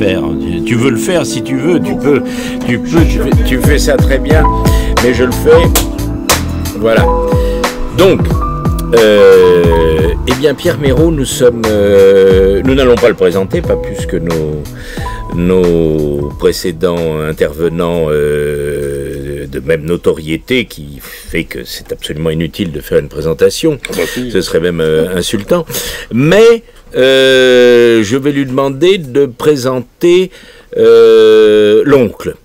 faire. Tu veux le faire si tu veux, tu fais ça très bien, mais je le fais. Voilà. Donc, eh bien, Pierre Méraud, nous n'allons pas le présenter, pas plus que nos précédents intervenants de même notoriété, qui fait que c'est absolument inutile de faire une présentation. Ce serait même insultant. Mais je vais lui demander de présenter l'oncle.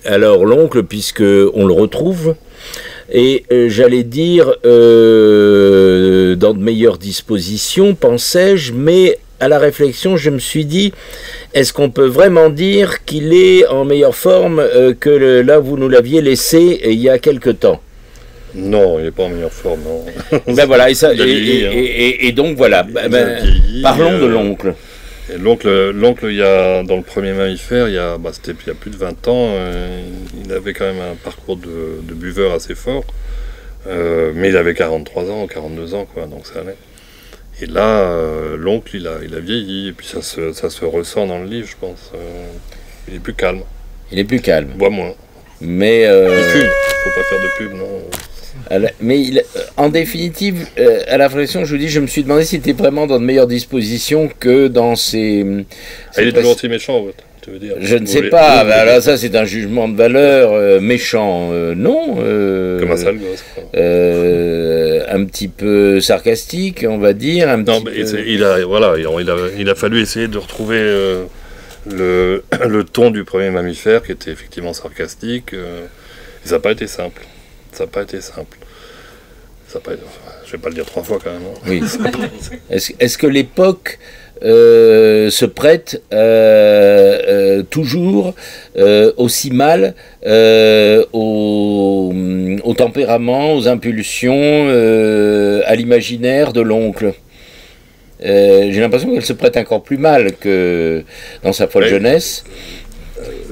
Alors l'oncle, puisque on le retrouve, et j'allais dire dans de meilleures dispositions, pensais-je, mais à la réflexion, je me suis dit, est-ce qu'on peut vraiment dire qu'il est en meilleure forme que là, vous nous l'aviez laissé il y a quelque temps? Non, il n'est pas en meilleure forme, non. Ben voilà, et donc voilà, parlons de l'oncle. L'oncle, dans le premier mammifère, c'était il y a plus de 20 ans, il avait quand même un parcours de buveur assez fort, mais il avait 43 ans, 42 ans, quoi, donc ça allait. Et là, l'oncle, il a vieilli, et puis ça se ressent dans le livre, je pense. Il est plus calme. Il est plus calme. Boit moins. Mais il fume, faut pas faire de pub, non. Mais en définitive, à la réflexion, je vous dis, je me suis demandé s'il était vraiment dans de meilleures dispositions que dans ses... il est toujours aussi méchant, tu veux dire? Je ne sais pas, là ça c'est un jugement de valeur, méchant, non. Comme un sale gosse. Un petit peu sarcastique, on va dire. Non, mais il a fallu essayer de retrouver le ton du premier mammifère, qui était effectivement sarcastique, et ça n'a pas été simple. Je vais pas le dire 3 fois quand même. Hein. Oui. Est-ce que l'époque se prête toujours aussi mal au tempérament, aux impulsions, à l'imaginaire de l'oncle? J'ai l'impression qu'elle se prête encore plus mal que dans sa folle jeunesse.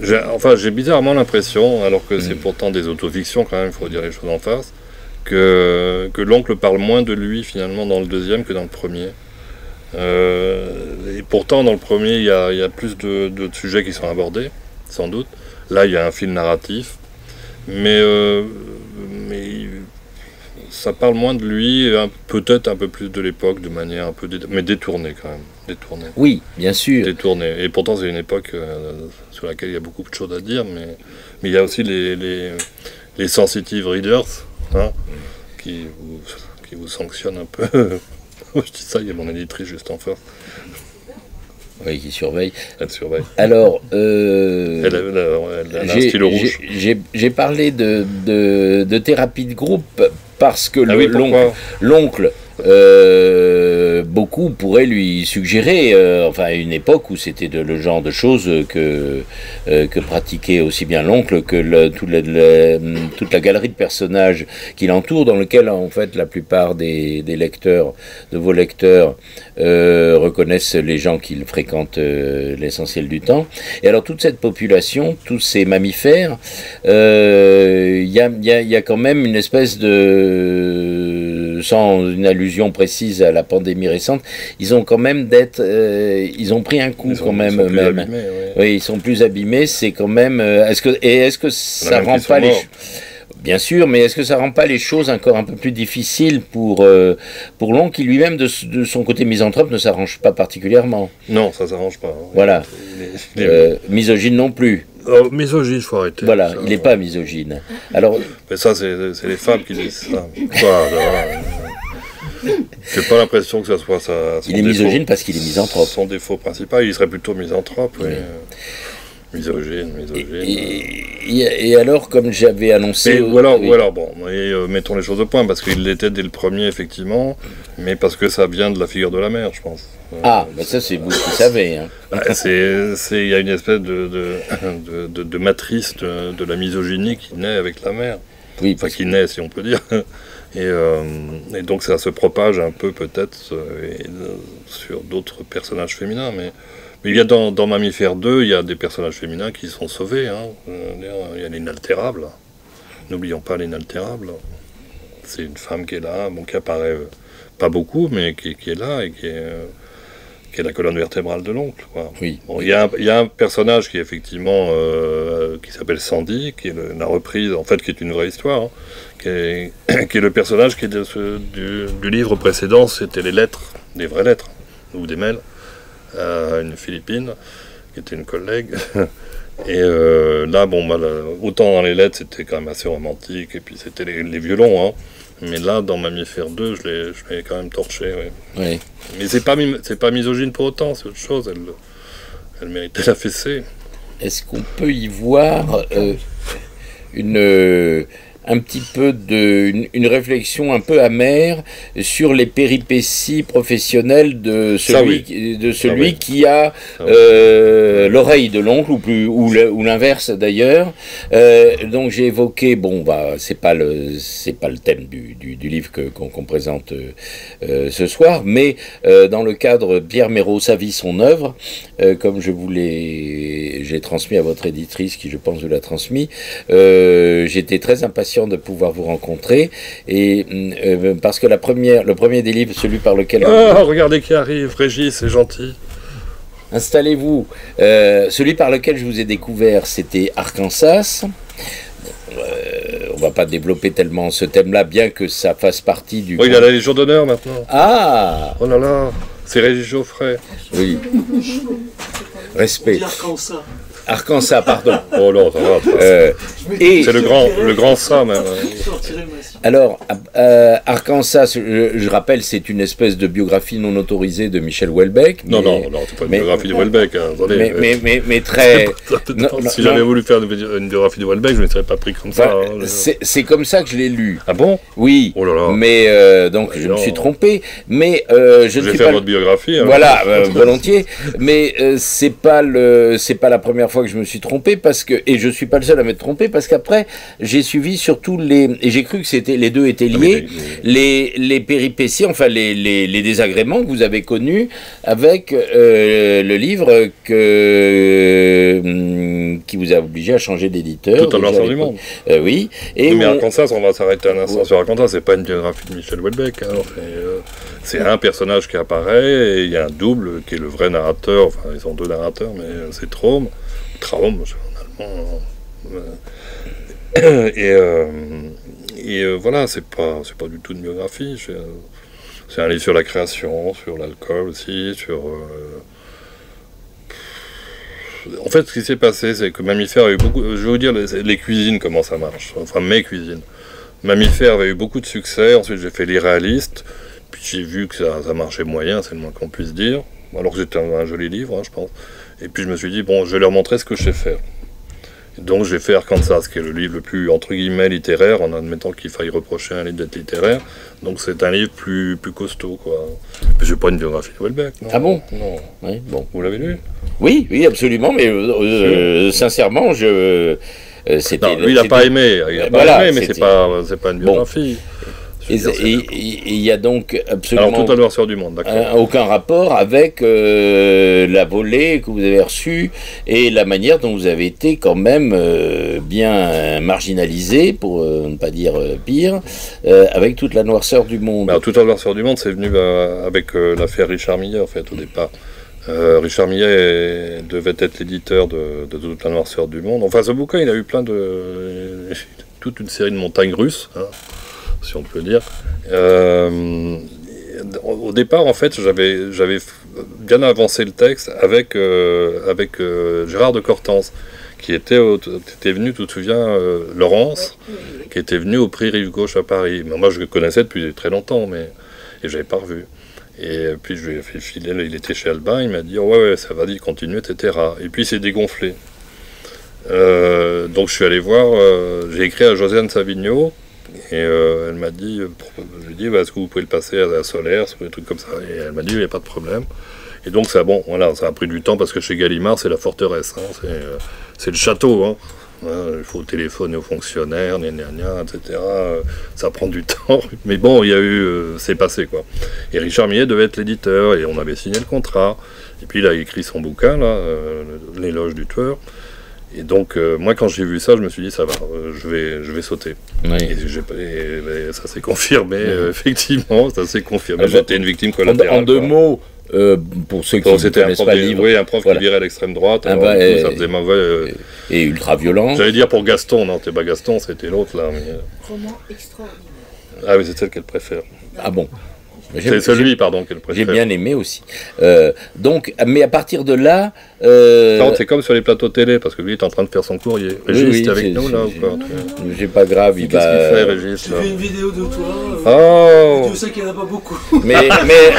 J'ai bizarrement l'impression, alors que c'est pourtant des autofictions quand même, il faut dire les choses en face, que l'oncle parle moins de lui finalement dans le deuxième que dans le premier. Et pourtant dans le premier il y a plus de sujets qui sont abordés, sans doute. Là il y a un fil narratif, mais ça parle moins de lui, peut-être un peu plus de l'époque, de manière un peu mais détournée quand même. Détournée. Oui, bien sûr. Détournée. Et pourtant c'est une époque sur laquelle il y a beaucoup de choses à dire, mais il y a aussi les sensitive readers, hein, qui vous sanctionnent un peu. Je dis ça, il y a mon éditrice juste en face. Oui, qui surveille. Elle surveille. Alors, elle a un stylo rouge. J'ai parlé de thérapie de groupe parce que l'oncle, beaucoup pourraient lui suggérer, à une époque où c'était le genre de choses que pratiquait aussi bien l'oncle que toute la galerie de personnages qui l'entourent, dans lequel en fait la plupart des lecteurs, de vos lecteurs, reconnaissent les gens qu'ils fréquentent l'essentiel du temps. Et alors toute cette population, tous ces mammifères, il y a quand même une espèce de, sans une allusion précise à la pandémie récente, ils ont quand même ils ont pris un coup quand même. Abîmés, oui, ils sont plus abîmés. C'est quand même. Est-ce que ça rend pas les Bien sûr, mais est-ce que ça rend pas les choses encore un peu plus difficiles pour l'oncle, qui lui-même, de son côté misanthrope, ne s'arrange pas particulièrement? Non, ça s'arrange pas. Hein. Voilà. Misogyne non plus. Misogyne, il faut arrêter. Voilà, il n'est pas misogyne. Alors, mais ça, c'est les femmes qui disent ça. J'ai pas l'impression que ça soit ça. Il est misogyne parce qu'il est misanthrope. Son défaut principal, il serait plutôt misanthrope. Oui. Misogyne. Et alors, comme j'avais annoncé... Ou alors, mettons les choses au point, parce qu'il l'était dès le premier, effectivement, mais parce que ça vient de la figure de la mère, je pense. Ça, c'est vous qui savez. Hein. Il y a une espèce de matrice de la misogynie qui naît avec la mère. Oui, enfin, qui naît, si on peut dire. Et donc, ça se propage un peu, peut-être, sur d'autres personnages féminins, mais il y a dans Mammifère 2, il y a des personnages féminins qui sont sauvés. Hein. Il y a l'inaltérable. N'oublions pas l'inaltérable. C'est une femme qui est là, qui apparaît pas beaucoup, mais qui est là et qui qui est la colonne vertébrale de l'oncle, quoi. Oui. Bon, il y a un personnage qui est effectivement qui s'appelle Sandy, qui est la reprise, en fait, qui est une vraie histoire, hein, qui est le personnage qui est du livre précédent, c'était les lettres, des vraies lettres, ou des mails, à une Philippine, qui était une collègue. Et là, bon, autant dans les lettres, c'était quand même assez romantique, et puis c'était les violons, hein. Mais là, dans Mammifère 2, je l'ai quand même torché, ouais. Oui. Mais c'est pas misogyne pour autant, c'est autre chose, elle méritait la fessée. Est-ce qu'on peut y voir un petit peu une réflexion un peu amère sur les péripéties professionnelles de celui qui a l'oreille de l'oncle, ou l'inverse d'ailleurs. Donc j'ai évoqué, bon, bah, c'est pas le thème du livre qu'on présente ce soir, mais dans le cadre Pierre Mérault, sa vie, son œuvre, comme j'ai transmis à votre éditrice, qui je pense vous l'a transmis, j'étais très impatient de pouvoir vous rencontrer, et parce que le premier des livres, celui par lequel... Ah, regardez qui arrive, Régis, c'est gentil. Installez-vous. Celui par lequel je vous ai découvert, c'était Arkansas. On va pas développer tellement ce thème-là, bien que ça fasse partie du... Oh, il a la Légion d'honneur maintenant. Ah! Oh là là, c'est Régis Geoffrey. Oui. Respect. Arkansas, pardon. Oh non, ça va. C'est le grand ça, même. Alors, Arkansas, je rappelle, c'est une espèce de biographie non autorisée de Michel Houellebecq. Non, c'est pas une biographie de Houellebecq. Hein, attendez, mais très... Si j'avais voulu faire une biographie de Houellebecq, je ne me serais pas pris comme ça. Hein, c'est comme ça que je l'ai lu. Ah bon? Oui. Oh là là. Mais donc, je me suis trompé. Mais je ne suis pas... votre biographie. Hein. Voilà, volontiers. Mais c'est pas la première fois que je me suis trompé, et je suis pas le seul à m'être trompé, parce qu'après, j'ai suivi surtout et j'ai cru que les deux étaient liés, les péripéties, enfin les désagréments que vous avez connus avec le livre qui vous a obligé à changer d'éditeur. Tout à l'ensemble du monde. Oui. Mais Arkansas, on va s'arrêter un instant sur Arkansas, c'est pas une biographie de Michel Houellebecq. Hein, c'est un personnage qui apparaît, et il y a un double qui est le vrai narrateur, enfin ils sont deux narrateurs, mais c'est Traum, en allemand. Et voilà, c'est pas du tout une biographie. C'est un livre sur la création, sur l'alcool aussi, En fait, ce qui s'est passé, c'est que Mammifère a eu beaucoup... Je vais vous dire les cuisines, comment ça marche. Enfin, mes cuisines. Mammifère avait eu beaucoup de succès. Ensuite, j'ai fait Les Réalistes. Puis j'ai vu que ça marchait moyen, c'est le moins qu'on puisse dire. Alors que c'était un joli livre, hein, je pense. Et puis je me suis dit, bon, je vais leur montrer ce que je sais faire. Et donc j'ai fait Arkansas, qui est le livre le plus, entre guillemets, littéraire, en admettant qu'il faille reprocher un livre d'être littéraire. Donc c'est un livre plus costaud, quoi. Mais c'est pas une biographie de Houellebecq. Ah bon? Non. Oui, bon. Vous l'avez lu? Oui, absolument, mais sincèrement, non, lui, il n'a pas aimé. Mais c'est pas une biographie. Bon. Et il y a donc absolument... Alors, tout à l'heure sur du monde, d'accord. Aucun rapport avec la volée que vous avez reçue et la manière dont vous avez été quand même bien marginalisé, pour ne pas dire pire, avec toute la noirceur du monde. Alors, toute la noirceur du monde, c'est venu avec l'affaire Richard Millet, en fait, au départ. Richard Millet devait être l'éditeur de toute la noirceur du monde. Enfin, ce bouquin, il a eu toute une série de montagnes russes, hein, si on peut dire. Au départ, en fait, j'avais bien avancé le texte avec Gérard de Cortance, qui était venu, tu te souviens, Laurence, qui était venu au prix Rive Gauche à Paris. Mais moi, je le connaissais depuis très longtemps, et je l'avais pas revu. Et puis, je lui ai fait filer, il était chez Albin, il m'a dit, oh, ouais, ça va dire, continue, etc. Et puis, il s'est dégonflé. Donc, je suis allé voir, j'ai écrit à Josiane Savigno, et elle m'a dit, je lui ai dit, est-ce que vous pouvez le passer à Solaire, sur des trucs comme ça. Et elle m'a dit, il n'y a pas de problème. Et donc, ça a pris du temps, parce que chez Gallimard, c'est la forteresse, hein, c'est le château, hein. Il faut téléphoner aux fonctionnaires, etc. Ça prend du temps. Mais bon, il y a eu... c'est passé, quoi. Et Richard Millet devait être l'éditeur, et on avait signé le contrat. Et puis, il a écrit son bouquin, là, L'éloge du tueur. Et donc, moi, quand j'ai vu ça, je me suis dit, ça va, je vais sauter. Oui. Et ça s'est confirmé, effectivement, ça s'est confirmé. J'étais une victime collatérale. En deux mots, Pour ceux qui ne connaissent pas le livre. Oui, un prof qui virait à l'extrême droite, alors, bah, du coup, ça faisait mauvais. Et ultra violent. J'allais dire pour Gaston, non, c'était pas Gaston, c'était l'autre là. Mais... Roman extraordinaire. Ah oui, c'est celle qu'elle préfère. Ah bon. C'est celui, pardon, qu'elle préfère. J'ai bien aimé aussi. Donc, mais à partir de là... c'est comme sur les plateaux télé, parce que lui est en train de faire son courrier. Régis, t'es avec nous là ou quoi? J'ai pas grave, il va... Qu'est-ce qu'il fait, Régis là? J'ai fait une vidéo de toi. Oh. Tu sais qu'il n'y en a pas beaucoup. Mais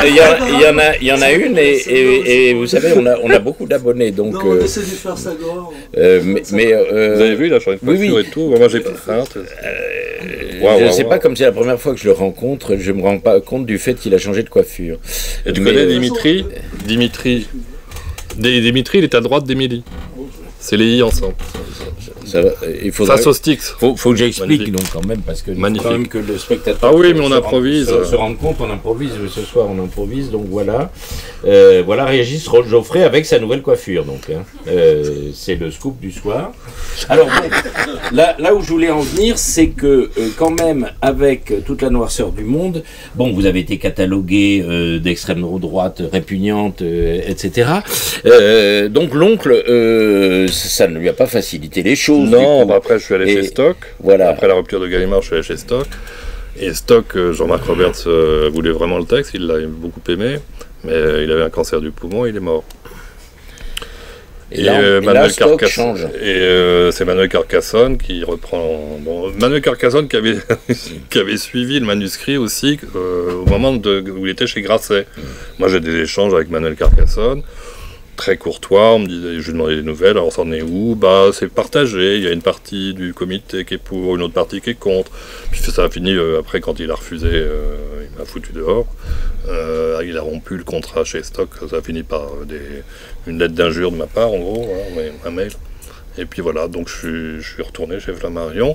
il y en a une, et vous savez, on a beaucoup d'abonnés, donc... Non, on essaie de faire ça gore. Vous avez vu, là, sur une coiffure et tout. Moi, j'ai pas... je ne sais pas, comme c'est la première fois que je le rencontre, je me rends pas compte du fait qu'il a changé de coiffure. Et tu connais Dimitri? Dimitri, il est à droite d'Émilie. C'est les I ensemble. Face au Styx. Faut que j'explique donc quand même, parce que quand même que le spectateur... Ah oui, mais on improvise. Se rendre compte, on improvise, ce soir on improvise, donc voilà. Voilà Régis Geoffrey avec sa nouvelle coiffure, donc. Hein. C'est le scoop du soir. Alors bon, là où je voulais en venir, c'est que quand même, avec toute la noirceur du monde, bon, vous avez été catalogué d'extrême droite répugnante, etc. Donc l'oncle, ça ne lui a pas facilité les choses. Non, bah après je suis allé chez Stock. Voilà. Après la rupture de Gallimard, je suis allé chez Stock. Et Stock, Jean-Marc Roberts voulait vraiment le texte, il l'a beaucoup aimé, mais il avait un cancer du poumon et il est mort. Et Manuel Carcassonne. Et c'est Manuel Carcassonne qui reprend. Bon, Manuel Carcassonne qui avait suivi le manuscrit aussi au moment où il était chez Grasset. Moi j'ai des échanges avec Manuel Carcassonne. Très courtois, on me disait, je lui demandais des nouvelles, alors ça en est où? Bah c'est partagé, il y a une partie du comité qui est pour, une autre partie qui est contre. Puis ça a fini après quand il a refusé, il m'a foutu dehors. Il a rompu le contrat chez Stock, ça a fini par une lettre d'injure de ma part en gros, hein, un mail. Et puis voilà, donc je suis retourné chez Flammarion.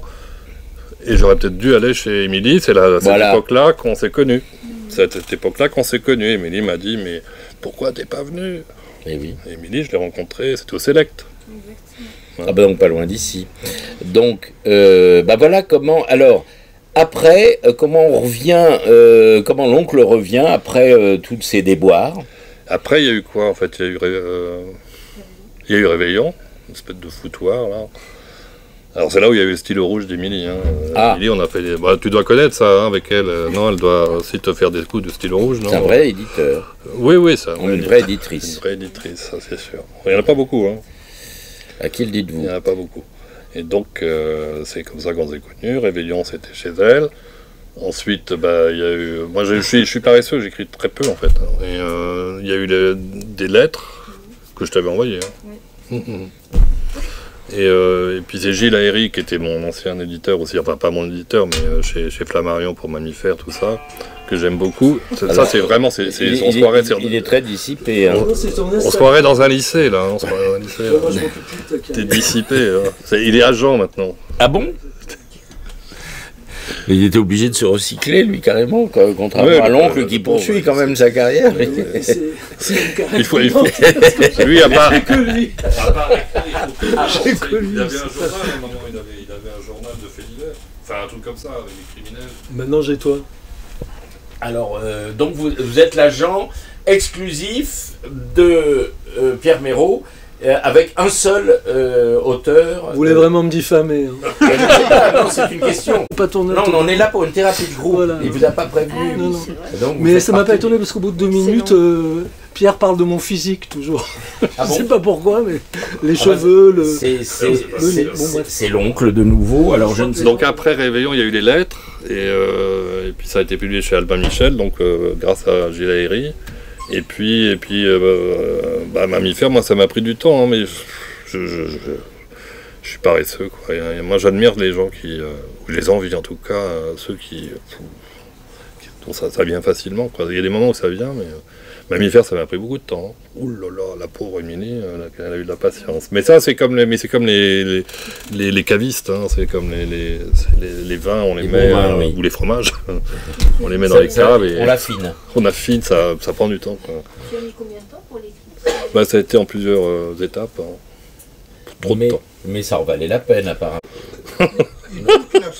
Et j'aurais peut-être dû aller chez Émilie, c'est cette époque-là qu'on s'est connus. C'est à cette époque-là qu'on s'est connus. Émilie m'a dit, mais pourquoi t'es pas venu? Et oui. Émilie, je l'ai rencontrée, c'était au Select. Exactement. Ah bah donc pas loin d'ici. Donc, bah voilà comment... Alors, après, comment on revient, comment l'oncle revient après tous ces déboires? Après, il y a eu quoi, en fait? Il y a eu Réveillon, une espèce de foutoir, là. Alors c'est là où il y a eu le stylo rouge d'Émilie. Hein. Émilie, on a fait bah, tu dois connaître ça hein, avec elle. Non, elle doit aussi te faire des coups de stylo rouge, non? C'est un vrai éditeur. Oui, ça. Une vraie éditrice. Une vraie éditrice, ça c'est sûr. Il n'y en a pas beaucoup. Hein. À qui le dites-vous? Il n'y en a pas beaucoup. Et donc, c'est comme ça qu'on s'est connus. Réveillon, c'était chez elle. Ensuite, bah, il y a eu... Moi, je suis paresseux, j'écris très peu, en fait. Et il y a eu des lettres que je t'avais envoyées. Hein. Oui. Et puis c'est Gilles Aéry qui était mon ancien éditeur aussi, enfin pas mon éditeur, mais chez Flammarion pour Mammifère, tout ça, que j'aime beaucoup. Ça c'est vraiment, il est très dissipé. Hein. On se croirait dans un lycée là, on se croirait dans un lycée. T'es dissipé, il est agent maintenant. Ah bon? Il était obligé de se recycler, lui, carrément, contrairement à l'oncle qui poursuit quand même sa carrière. C'est une carrière. Il faut. Lui, il n'y a pas. que lui. Il avait un journal, à un moment, il avait un journal de faits divers. Enfin, un truc comme ça, avec les criminels. Maintenant, j'ai toi. Alors, donc, vous êtes l'agent exclusif de Pierre Méraud. Avec un seul auteur. Vous voulez vraiment me diffamer hein. Non, c'est une question. Pas tourner. Non, on est là pour une thérapie de groupe. Voilà. Il vous a pas prévenu. Non. Donc, mais ça m'a pas étonné parce qu'au bout de 2 minutes, Pierre parle de mon physique toujours. Ah bon? Je sais pas pourquoi, mais les cheveux, c'est l'oncle de nouveau. Alors je ne sais. Donc après Réveillon, il y a eu les lettres et puis ça a été publié chez Albin Michel, donc grâce à Gilles Aéry. Et puis Mammifère, moi ça m'a pris du temps, hein, mais je suis paresseux, quoi. Moi j'admire les gens ou les envies en tout cas, ceux dont ça vient facilement, quoi. Il y a des moments où ça vient, mais Mammifère ça m'a pris beaucoup de temps. Ouh là là, la pauvre Émilie, elle a eu de la patience. Mais ça c'est comme les cavistes, hein, c'est comme les vins, on les met, ou les fromages, on les met dans les caves et on l'affine. On affine, ça prend du temps, quoi. Tu as mis combien de temps pour l'écrire? Bah, ça a été en plusieurs étapes. Hein. Trop de temps. Mais ça en valait la peine apparemment.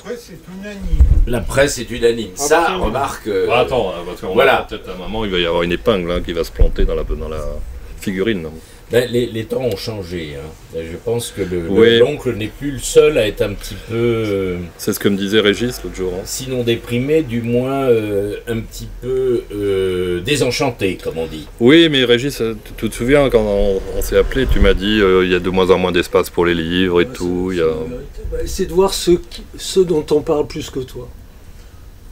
presse est unanime. La presse est unanime. Ça, Absolument. remarque... Bah, attends, hein, parce qu'on voilà. va peut-être à un moment, il va y avoir une épingle hein, qui va se planter dans la figurine. Ben, les temps ont changé. Hein. Je pense que Oui. l'oncle n'est plus le seul à être un petit peu, C'est ce que me disait Régis l'autre jour. Hein. sinon déprimé, du moins un petit peu désenchanté, comme on dit. Oui, mais Régis, tu te souviens quand on s'est appelé, tu m'as dit il y a de moins en moins d'espace pour les livres et tout. Il y a... Essaie de voir ceux dont on parle plus que toi.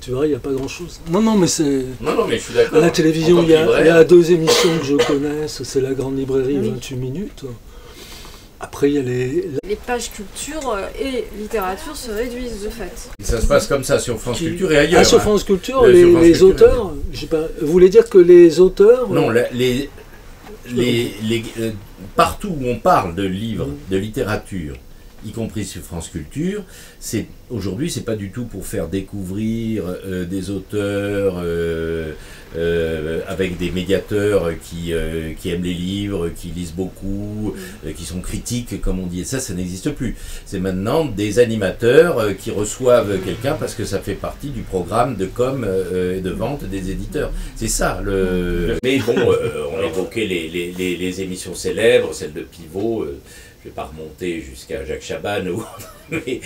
Tu vois, il n'y a pas grand-chose. Non, mais c'est... Non, mais je suis d'accord. À la télévision, En tant il y que libraire, a 2 émissions que je connaisse. C'est La Grande Librairie, Oui. 28 minutes. Après, il y a Les pages culture et littérature se réduisent de fait. ça se passe comme ça sur France Qui- Culture et ailleurs. sur hein. France Culture, Sur les France Culture, auteurs, je sais pas, vous voulez dire que les auteurs... Non, partout où on parle de livres, de littérature, y compris sur France Culture, aujourd'hui, c'est pas du tout pour faire découvrir des auteurs avec des médiateurs qui aiment les livres, qui lisent beaucoup, qui sont critiques, comme on dit. Et ça n'existe plus. C'est maintenant des animateurs qui reçoivent quelqu'un parce que ça fait partie du programme de com et de vente des éditeurs. C'est ça. Mais bon, on évoquait les émissions célèbres, celle de Pivot. Je ne vais pas remonter jusqu'à Jacques Chaban. Mais,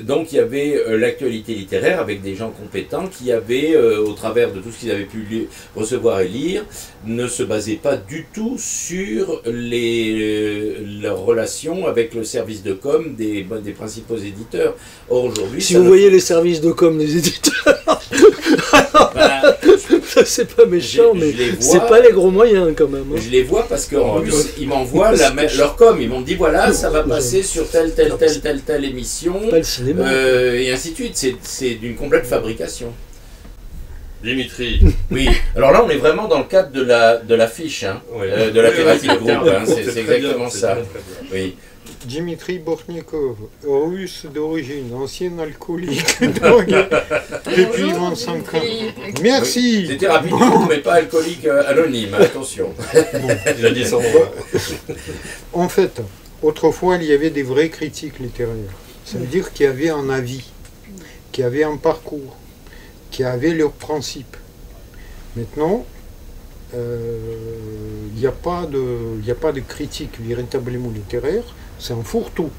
donc il y avait l'actualité littéraire avec des gens compétents qui avaient, au travers de tout ce qu'ils avaient pu recevoir et lire, ne se basaient pas du tout sur leurs relations avec le service de com des principaux éditeurs. Or aujourd'hui... Si vous voyez les services de com des éditeurs, Ben, c'est pas méchant, mais je les vois. c'est pas les gros moyens quand même. hein. je les vois parce qu'en plus, ils m'envoient leur com. Ils m'ont dit, voilà, ça va passer sur telle émission, Pas le cinéma. et ainsi de suite. C'est d'une complète fabrication. Dimitri. Oui, alors là, on est vraiment dans le cadre de la fiche, hein, de la thérapie de groupe. Hein, c'est exactement ça. Oui. Dimitri Bortnikov, russe d'origine, ancien alcoolique, drogué, depuis 25 ans. Merci. C'est thérapie de groupe, mais pas alcoolique anonyme, attention. Il a dit son mot. En fait, autrefois, il y avait des vrais critiques littéraires. Ça veut dire qu'il y avait un avis, qu'il y avait un parcours, qu'il y avait leurs principes. Maintenant, il n'y a pas de critique véritablement littéraire, c'est un fourre-tout.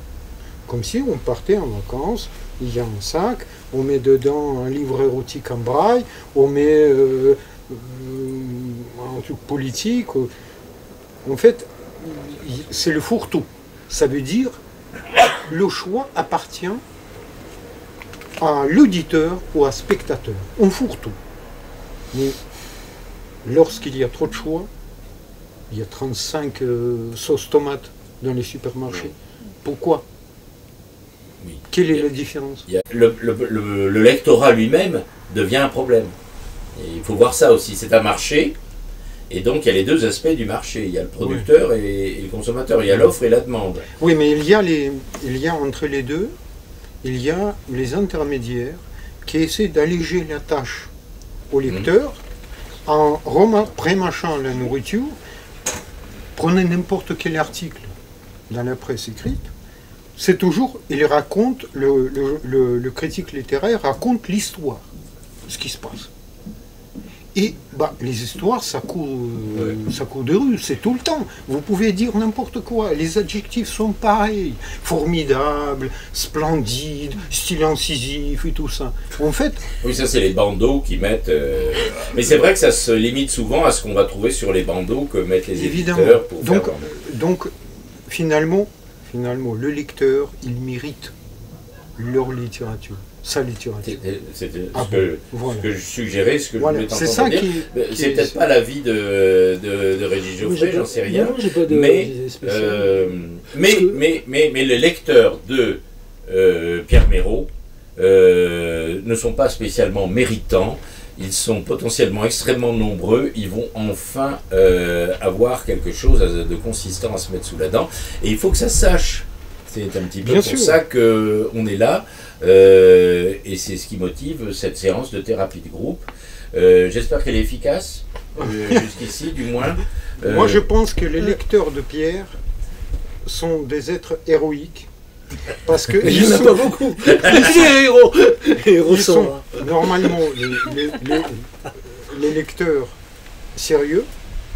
Comme si on partait en vacances, il y a un sac, on met dedans un livre érotique en braille, on met un truc politique. En fait, c'est le fourre-tout. Ça veut dire le choix appartient à l'auditeur ou à spectateur. On fourre-tout. Mais lorsqu'il y a trop de choix, il y a 35 sauces tomates dans les supermarchés. Pourquoi? Oui. Quelle est la différence? Le lectorat lui-même devient un problème. Et il faut voir ça aussi. C'est un marché. Et donc, il y a les deux aspects du marché. Il y a le producteur et le consommateur. Il y a l'offre et la demande. Oui, mais il y a entre les deux, il y a les intermédiaires qui essaient d'alléger la tâche au lecteur en prémâchant la nourriture. Prenez n'importe quel article dans la presse écrite, c'est toujours, il raconte, le critique littéraire raconte l'histoire, ce qui se passe. Et les histoires, ça court de rue, c'est tout le temps. Vous pouvez dire n'importe quoi, les adjectifs sont pareils. Formidable, splendide, style incisif et tout ça. En fait... Oui, ça c'est les bandeaux qui mettent... Mais c'est vrai que ça se limite souvent à ce qu'on va trouver sur les bandeaux que mettent les éditeurs pour faire vendre. Donc, finalement, le lecteur, il mérite leur littérature. Sa littérature. C'est ce que je suggérais, ce que je voulais c'est ça dire. C'est peut-être pas l'avis de Régis Geoffrey, j'en sais rien. Non, j'ai pas de mais les lecteurs de Pierre Mérault ne sont pas spécialement méritants. Ils sont potentiellement extrêmement nombreux. Ils vont enfin avoir quelque chose de consistant à se mettre sous la dent. Et il faut que ça se sache. C'est un petit peu pour ça qu'on est là. Et c'est ce qui motive cette séance de thérapie de groupe. J'espère qu'elle est efficace, jusqu'ici du moins. Moi je pense que les lecteurs de Pierre sont des êtres héroïques Parce que Il n'y en a pas beaucoup. Les héros. Les héros ils sont sont rares. normalement les lecteurs sérieux,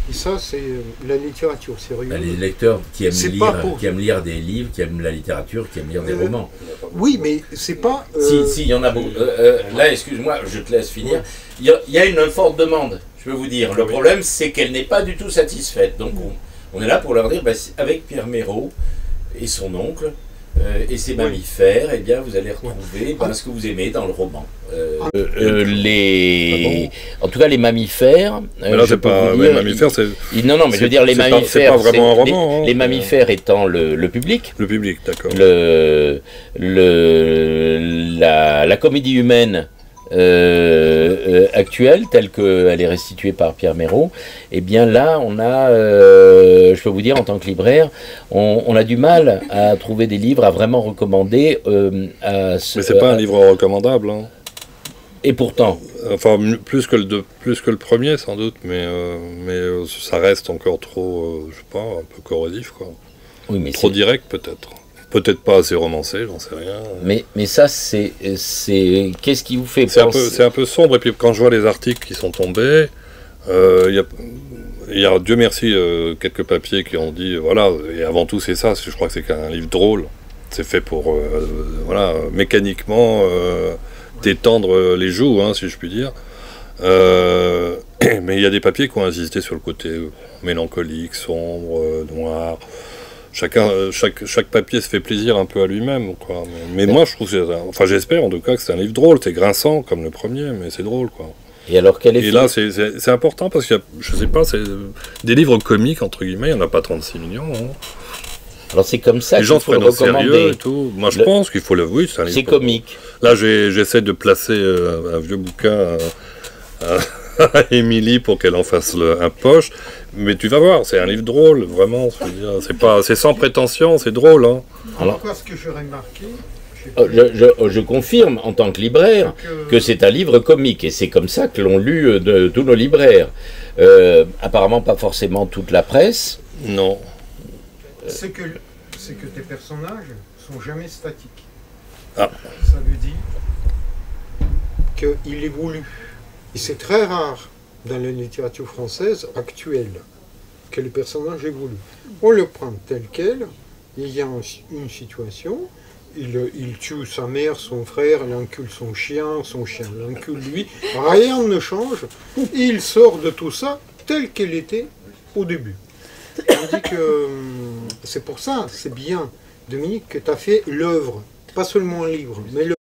et ça c'est la littérature sérieuse. Bah, les lecteurs qui aiment, C'est pas lire, pour- qui aiment lire des livres, qui aiment la littérature, qui aiment lire des romans. Oui, mais c'est pas... Si, il y en a beaucoup. Là, excuse-moi, je te laisse finir. Il y a une forte demande, je peux vous dire. Le problème, c'est qu'elle n'est pas du tout satisfaite. Donc, on est là pour leur dire, bah, avec Pierre Mérault et son oncle et ses mammifères, eh bien, vous allez retrouver ce que vous aimez dans le roman. En tout cas, les mammifères. Mais là, c'est pas. Les mammifères, c'est. Non, mais je veux dire, les mammifères. C'est pas vraiment un roman. Les mammifères étant le public. Le public, d'accord. La comédie humaine actuelle, telle qu'elle est restituée par Pierre Mérault, eh bien là, on a, je peux vous dire, en tant que libraire, on a du mal à trouver des livres à vraiment recommander. Mais c'est pas un livre recommandable. Hein. Et pourtant. Enfin, plus que le premier, sans doute, mais ça reste encore trop, je sais pas, un peu corrosif, quoi. Oui, mais trop direct, peut-être. Peut-être pas assez romancé, j'en sais rien. Mais ça, c'est qu'est-ce qui vous fait penser... C'est un peu sombre, et puis quand je vois les articles qui sont tombés, il y a, Dieu merci, quelques papiers qui ont dit, voilà, et avant tout c'est ça, je crois que c'est qu'un livre drôle, c'est fait pour, voilà, mécaniquement détendre les joues, hein, si je puis dire. Mais il y a des papiers qui ont insisté sur le côté mélancolique, sombre, noir. Chaque papier se fait plaisir un peu à lui-même, quoi. Mais moi, je trouve, enfin, j'espère en tout cas que c'est un livre drôle. C'est grinçant comme le premier, mais c'est drôle, quoi. Et alors, quel est Et là, c'est important parce qu'il y a, je sais pas, c'est des livres comiques entre guillemets. Il n'y en a pas 36 millions. Hein. Alors c'est comme ça les gens se qu'il faut prennent le au sérieux recommander. et tout. Moi, je pense qu'il faut l'avouer. C'est comique. Là, j'essaie de placer un vieux bouquin à Émilie pour qu'elle en fasse un poche. Mais tu vas voir, c'est un livre drôle, vraiment. C'est sans prétention, c'est drôle. Hein. Alors, ce que j'ai remarqué... Je confirme en tant que libraire que c'est un livre comique et c'est comme ça que l'ont lu tous nos libraires. Apparemment pas forcément toute la presse. Non. C'est que tes personnages sont jamais statiques. Ah. Ça veut dire qu'il évolue. Et c'est très rare dans la littérature française actuelle que les personnages évoluent. On le prend tel quel, il y a une situation, il tue sa mère, son frère, il encule son chien l'encule lui, rien ne change, il sort de tout ça tel qu'elle était au début. On dit que c'est pour ça, c'est bien, Dominique, que tu as fait l'œuvre, pas seulement un livre, mais l'œuvre.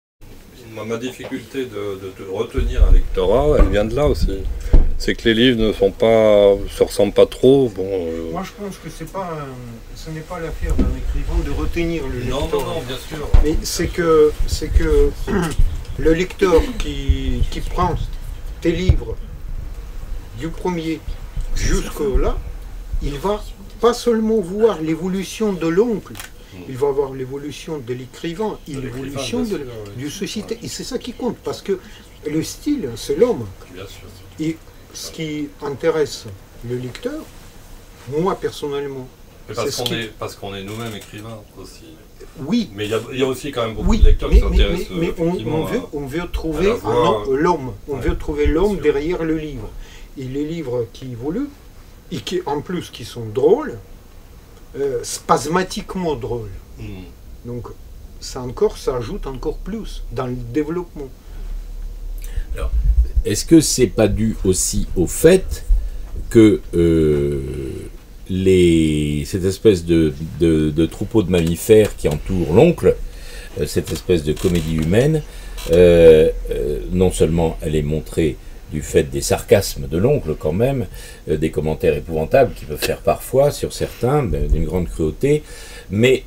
Ma difficulté de retenir un lectorat, elle vient de là aussi. C'est que les livres ne se ressemblent pas trop. Bon, Moi, je pense que ce n'est pas l'affaire d'un écrivain de retenir le lecteur. Non, bien sûr. Mais c'est que le lecteur qui prend tes livres du premier jusqu'au là, il va pas seulement voir l'évolution de l'oncle, il va voir l'évolution de l'écrivain, l'évolution du société. Et c'est ça qui compte, parce que le style, c'est l'homme. Bien sûr. Et ce qui intéresse le lecteur, moi personnellement, Parce qu'on est nous-mêmes écrivains aussi. oui. Mais il y a aussi quand même beaucoup de lecteurs qui s'intéressent mais on veut trouver l'homme. On veut trouver l'homme derrière le livre. Et les livres qui évoluent, et qui en plus qui sont drôles, spasmatiquement drôles. Donc ça ajoute encore plus dans le développement. Alors, est-ce que c'est pas dû aussi au fait que cette espèce de troupeau de mammifères qui entoure l'oncle, cette espèce de comédie humaine, non seulement elle est montrée du fait des sarcasmes de l'oncle quand même, des commentaires épouvantables qu'il peut faire parfois sur certains, d'une grande cruauté, mais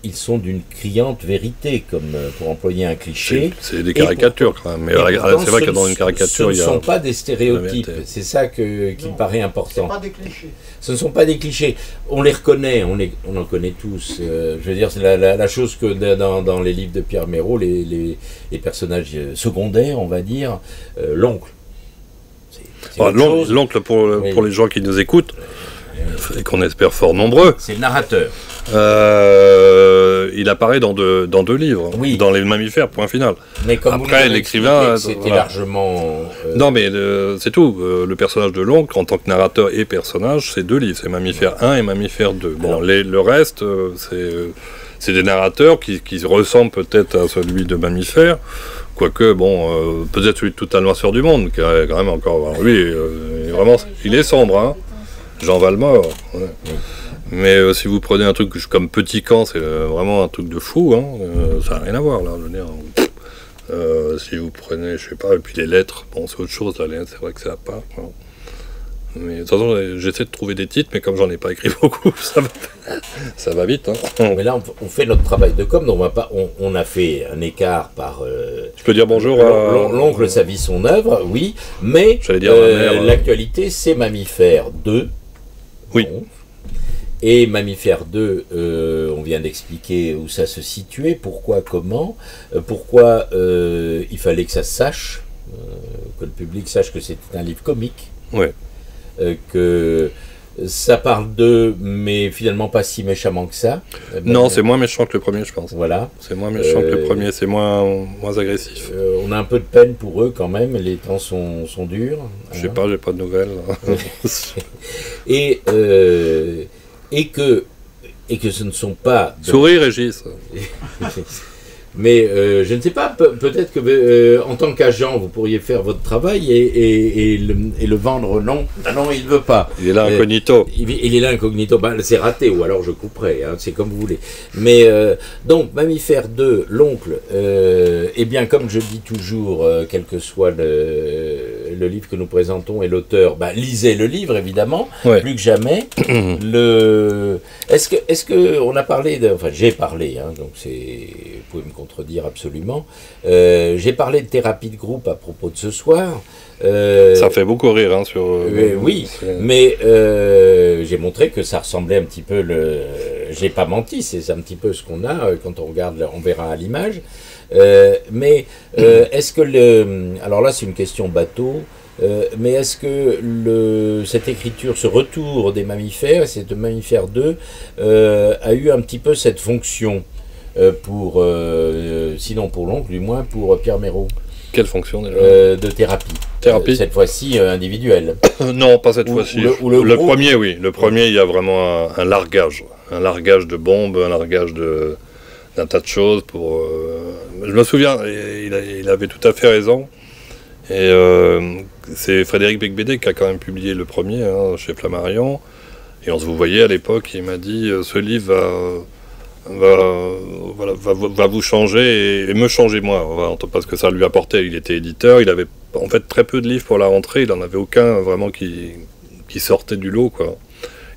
ils sont d'une criante vérité, comme pour employer un cliché. C'est des caricatures quand même, mais c'est vrai que dans une caricature, il y a... Ce ne sont pas des stéréotypes, c'est ça qui me paraît important. Ce ne sont pas des clichés. Ce ne sont pas des clichés. On les reconnaît, on en connaît tous. Je veux dire, c'est la chose que dans les livres de Pierre Mérault, les personnages secondaires, on va dire, l'oncle. L'oncle, pour les gens qui nous écoutent, et qu'on espère fort nombreux. C'est le narrateur. il apparaît dans deux livres, Oui. dans les mammifères, point final. Mais comme Après, vous l'avez l'écrivain, expliqué, c'était voilà. largement... Non, mais c'est tout. Le personnage de l'oncle, en tant que narrateur et personnage, c'est deux livres. C'est Mammifère 1 et Mammifère 2. Bon, Alors- le reste, c'est des narrateurs qui ressemblent peut-être à celui de Mammifère. Quoique, bon, peut-être celui de Toute la noirceur du monde, qui est quand même encore... Alors, lui, vraiment, il est sombre, hein. Jean Valmore. Ouais. Mais si vous prenez un truc comme Petit Camp, c'est vraiment un truc de fou, hein. Ça n'a rien à voir, là. Je veux dire, si vous prenez, je sais pas, et puis les lettres, bon, c'est autre chose, là, c'est vrai que c'est à part. Hein. Mais de toute façon, j'essaie de trouver des titres, mais comme j'en ai pas écrit beaucoup, ça va vite. Hein. Mais là, on fait notre travail de com, donc on a fait un écart par... Je peux dire bonjour à... L'oncle, sa vie, son œuvre, oui, mais J'allais dire ma mère, l'actualité, c'est Mammifère 2. Oui. Bon. Et Mammifère 2, on vient d'expliquer où ça se situait, pourquoi, comment, pourquoi il fallait que ça se sache, que le public sache que c'était un livre comique. Ouais. Que ça parle d'eux, mais finalement pas si méchamment que ça. Non, c'est moins méchant que le premier, je pense. Voilà. C'est moins méchant que le premier, c'est moins agressif. On a un peu de peine pour eux quand même, les temps sont durs. Je sais pas, j'ai pas de nouvelles. Et que ce ne sont pas... Souris, Régis. Mais je ne sais pas, peut-être que en tant qu'agent, vous pourriez faire votre travail et le vendre. Non, ah non, il ne veut pas. Il est là incognito. Il est là incognito. Bah, c'est raté, ou alors je couperai, hein, c'est comme vous voulez. Mais donc, Mammifère 2, l'oncle, eh bien, comme je dis toujours, quel que soit le livre que nous présentons et l'auteur, bah, lisez le livre, évidemment, Ouais. plus que jamais. Est-ce que on a parlé enfin, j'ai parlé, hein, donc c'est, vous pouvez me contredire absolument. J'ai parlé de thérapie de groupe à propos de ce soir. Ça fait beaucoup rire, hein, sur... Oui, mais j'ai montré que ça ressemblait un petit peu j'ai pas menti, c'est un petit peu ce qu'on a quand on regarde, on verra à l'image. Mais est-ce que alors là c'est une question bateau. Mais est-ce que cette écriture, ce retour des mammifères, cette Mammifère 2, a eu un petit peu cette fonction sinon pour l'oncle, du moins pour Pierre Méraud, Quelle fonction déjà de thérapie. Thérapie Cette fois-ci individuelle. Non, pas cette Ou fois-ci. le Le groupe. premier, oui. Le premier, il y a vraiment un largage. Un largage de bombes, un largage d'un tas de choses. Je me souviens, il avait tout à fait raison. Et c'est Frédéric Becbédé qui a quand même publié le premier, hein, chez Flammarion. Et on se vous voyait à l'époque, il m'a dit ce livre va vous changer et me changer moi, parce que ça lui apportait. Il était éditeur, il avait en fait très peu de livres pour la rentrée, il n'en avait aucun vraiment qui sortait du lot, quoi.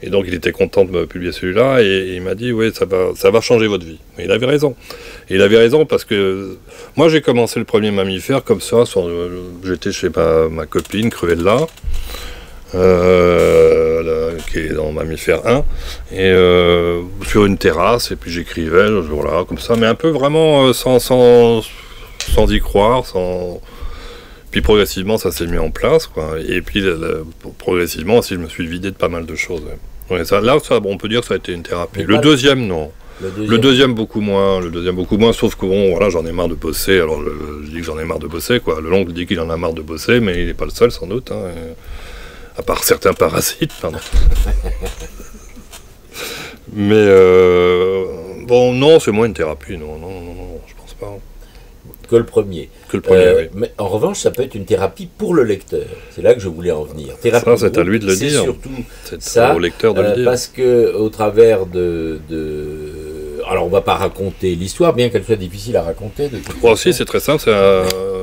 Et donc il était content de me publier celui-là et il m'a dit oui, ça va changer votre vie. Et il avait raison. Et il avait raison parce que moi j'ai commencé le premier Mammifère comme ça, j'étais chez ma copine Cruella, qui est dans Mammifère 1, et sur une terrasse, et puis j'écrivais, voilà, comme ça, mais un peu vraiment sans y croire, Puis progressivement ça s'est mis en place, quoi. Et puis progressivement aussi je me suis vidé de pas mal de choses. Ouais, on peut dire que ça a été une thérapie. Le deuxième, non. Le deuxième beaucoup moins, sauf que bon, voilà, j'en ai marre de bosser. Alors je dis que j'en ai marre de bosser, quoi. Le l'oncle dit qu'il en a marre de bosser, mais il n'est pas le seul sans doute, hein, à part certains parasites, pardon. Mais bon, non, c'est moins une thérapie, non, je pense pas. Que le premier. Que le premier, oui. Mais en revanche, ça peut être une thérapie pour le lecteur. C'est là que je voulais en venir. Thérapie Ça, c'est de à lui de le c'est dire. Surtout C'est ça, au lecteur de le dire. parce que au travers alors, on va pas raconter l'histoire, bien qu'elle soit difficile à raconter. Moi aussi, c'est très simple.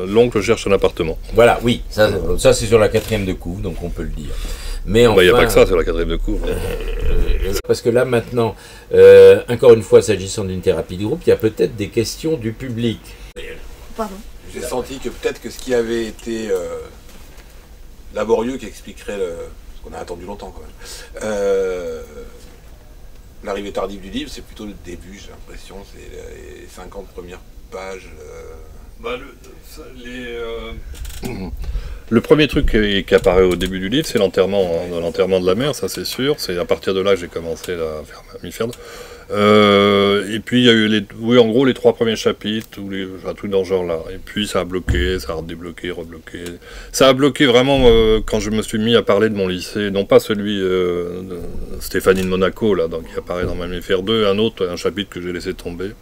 L'oncle cherche un appartement. Voilà, oui. Ça c'est sur la 4e de couve, donc on peut le dire. Mais enfin, Il n'y a pas que ça sur la 4e de couvre. parce que là maintenant, encore une fois, s'agissant d'une thérapie de groupe, il y a peut-être des questions du public. Pardon. J'ai senti que peut-être que ce qui avait été laborieux, qui expliquerait ce qu'on a attendu longtemps quand même, l'arrivée tardive du livre, c'est plutôt le début, j'ai l'impression, c'est les 50 premières pages. Le premier truc qui apparaît au début du livre, c'est l'enterrement, l'enterrement de la mère, ça c'est sûr. C'est à partir de là que j'ai commencé à faire Mammifère 2. Et puis il y a eu oui, en gros les 3 premiers chapitres, ou un truc dans ce genre-là. Et puis ça a bloqué, ça a redébloqué, rebloqué. Ça a bloqué vraiment quand je me suis mis à parler de mon lycée, non pas celui de Stéphanie de Monaco, là, qui apparaît dans Mammifère 2, un chapitre que j'ai laissé tomber.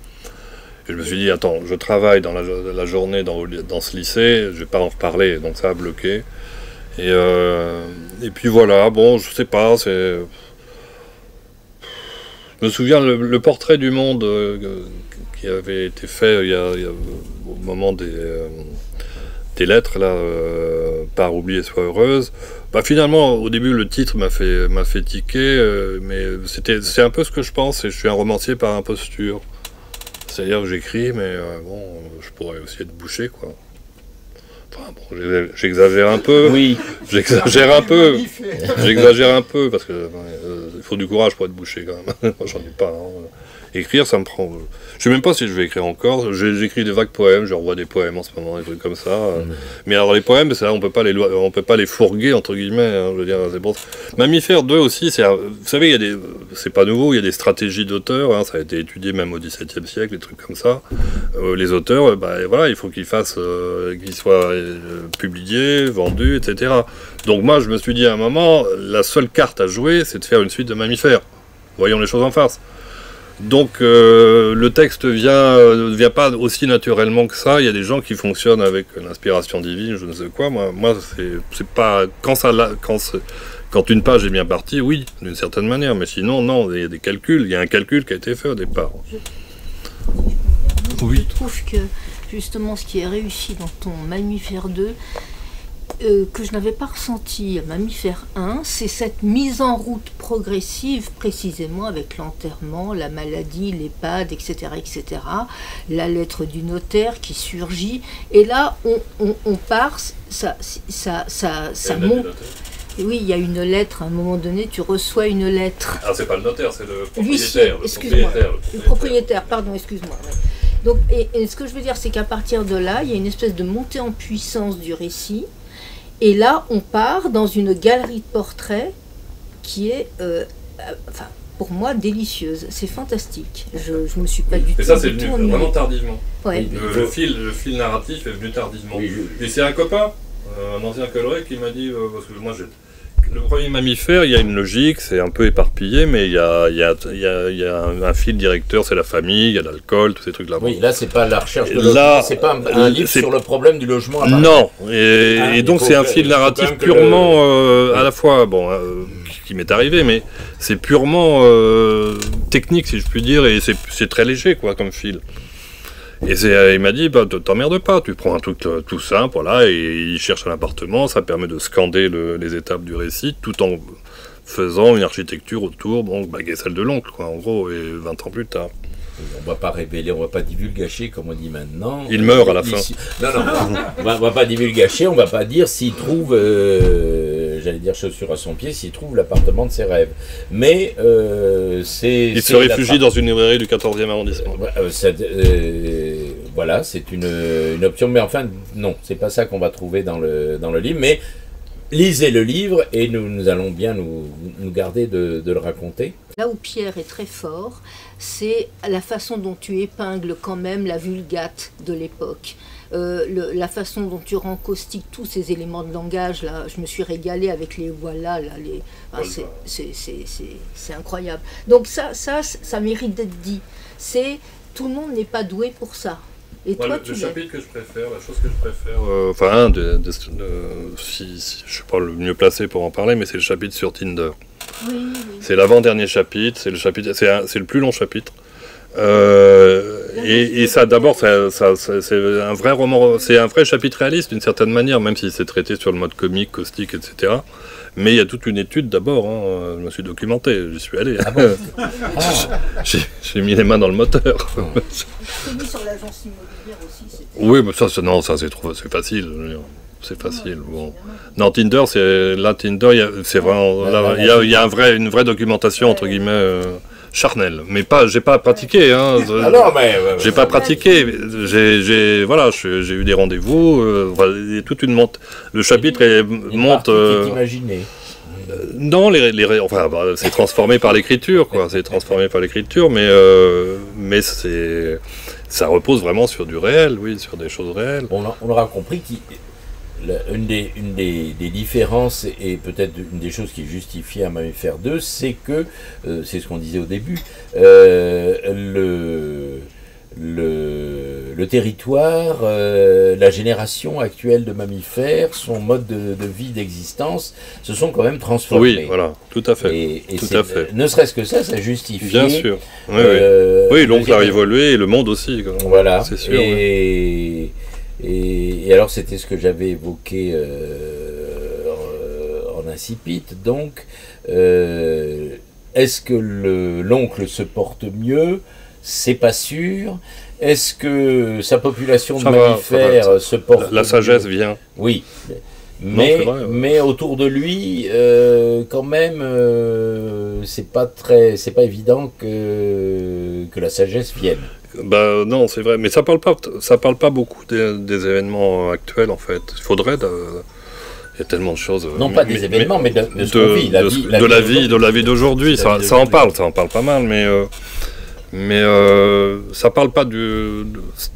Et je me suis dit, attends, je travaille dans la journée dans ce lycée, je vais pas en reparler, donc ça a bloqué. Et puis voilà, bon, je sais pas, c'est... Je me souviens le portrait du monde qui avait été fait au moment des lettres, là, par Oublier soit heureuse. Bah, finalement, au début, le titre m'a fait tiquer, mais c'est un peu ce que je pense, et je suis un romancier par imposture. C'est-à-dire que j'écris, mais bon, je pourrais aussi être bouché, quoi. Enfin bon, j'exagère un peu. Oui. J'exagère un peu. J'exagère un peu parce que il faut du courage pour être bouché quand même. Moi, j'en ai pas. Hein. Écrire, ça me prend. Je sais même pas si je vais écrire encore. J'écris des vagues poèmes. Je revois des poèmes en ce moment, des trucs comme ça. Mais alors les poèmes, c'est là, on peut pas les fourguer entre guillemets. Hein, je veux dire, c'est bon. Mammifère 2 aussi. Vous savez, c'est pas nouveau. Il y a des stratégies d'auteurs. Hein, ça a été étudié même au XVIIe siècle, des trucs comme ça. Les auteurs, voilà, il faut qu'ils soient publiés, vendus, etc. Donc moi, je me suis dit à un moment, la seule carte à jouer, c'est de faire une suite de Mammifère. Voyons les choses en face. Donc le texte vient pas aussi naturellement que ça. Il y a des gens qui fonctionnent avec l'inspiration divine, je ne sais quoi. Moi c'est pas quand une page est bien partie, oui, d'une certaine manière. Mais sinon, non, il y a des calculs. Il y a un calcul qui a été fait au départ. Oui. Je trouve que justement ce qui est réussi dans ton Mammifère 2, que je n'avais pas ressenti à Mammifère 1, c'est cette mise en route progressive, précisément avec l'enterrement, la maladie, l'EHPAD, etc., etc., la lettre du notaire qui surgit, et là on part, ça monte. Oui, il y a une lettre, à un moment donné, tu reçois une lettre. Ah, c'est pas le notaire, c'est le propriétaire. Excuse-moi, le propriétaire, pardon, excuse-moi. Ouais. Donc, et ce que je veux dire, c'est qu'à partir de là, il y a une espèce de montée en puissance du récit. Et là, on part dans une galerie de portraits qui est, enfin, pour moi, délicieuse. C'est fantastique. Je me suis pas du tout. Et ça, c'est venu vraiment tardivement. Ouais. Le fil narratif est venu tardivement. Oui, et c'est un copain, un ancien collègue, qui m'a dit, parce que moi, le premier Mammifère, il y a une logique, c'est un peu éparpillé, mais il y a un fil directeur, c'est la famille, il y a l'alcool, tous ces trucs-là. Oui, là, c'est pas la recherche de logement, c'est pas un livre sur le problème du logement à Paris. Non, et donc c'est un fil narratif purement, à la fois, bon, qui m'est arrivé, mais c'est purement technique, si je puis dire, et c'est très léger, quoi, comme fil. Et il m'a dit, bah, t'emmerdes pas, tu prends un truc tout simple, voilà, et il cherche un appartement, ça permet de scander les étapes du récit, tout en faisant une architecture autour, bon, qui est celle de l'oncle, quoi, en gros, et 20 ans plus tard. On va pas révéler, on va pas divulgacher, comme on dit maintenant. Il meurt à la fin. Non, on va pas divulgacher, on va pas dire s'il trouve, j'allais dire chaussure à son pied, s'il trouve l'appartement de ses rêves. Mais il se réfugie dans une librairie du 14e arrondissement. Voilà, c'est une option, mais enfin, non, c'est pas ça qu'on va trouver dans le livre, mais lisez le livre et nous allons bien nous garder de le raconter. Là où Pierre est très fort, c'est la façon dont tu épingles quand même la vulgate de l'époque. La façon dont tu rencaustiques tous ces éléments de langage, là, je me suis régalée avec les voilà, là, c'est incroyable. Donc ça mérite d'être dit. Tout le monde n'est pas doué pour ça. Et toi, le chapitre que je préfère, la chose que je préfère, si je ne suis pas le mieux placé pour en parler, mais c'est le chapitre sur Tinder. Oui. C'est l'avant-dernier chapitre, c'est le plus long chapitre. Et ça, d'abord, c'est un vrai roman, c'est un vrai chapitre réaliste d'une certaine manière, même si c'est traité sur le mode comique, caustique, etc. Mais il y a toute une étude d'abord, hein. Je me suis documenté, j'y suis allé. Ah bon j'ai mis les mains dans le moteur. C'est mis sur l'agence immobilière aussi. Oui, mais c'est facile. C'est facile. Bon. Non, Tinder, c'est vraiment. Il y a une vraie documentation entre guillemets charnelle. Mais j'ai pas pratiqué. Hein. J'ai pas pratiqué. J'ai eu des rendez-vous. Toute une monte. Le chapitre monte. Non, enfin, bah, c'est transformé par l'écriture, quoi. C'est transformé par l'écriture, mais ça repose vraiment sur du réel, oui, sur des choses réelles. On aura compris qu'une des différences et peut-être une des choses qui justifie un Mammifère 2, c'est que, c'est ce qu'on disait au début, le territoire, la génération actuelle de mammifères, son mode de vie, d'existence, se sont quand même transformés. Oui, voilà, tout à fait. Et tout à fait. Ne serait-ce que ça justifie. Bien sûr. Oui, oui, l'oncle a évolué et le monde aussi. Voilà. C'est sûr. Et alors, c'était ce que j'avais évoqué en incipit. Donc, est-ce que l'oncle se porte mieux? C'est pas sûr. Est-ce que sa population de mammifères se porte La sagesse mieux? vient. Oui. Mais autour de lui, quand même, c'est pas évident que la sagesse vienne. Bah non, c'est vrai, mais ça parle pas beaucoup des événements actuels en fait. Il faudrait. Il y a tellement de choses. Non, pas des événements, mais de ce qu'on vit, de la vie d'aujourd'hui. Ça en parle pas mal, mais ça parle pas de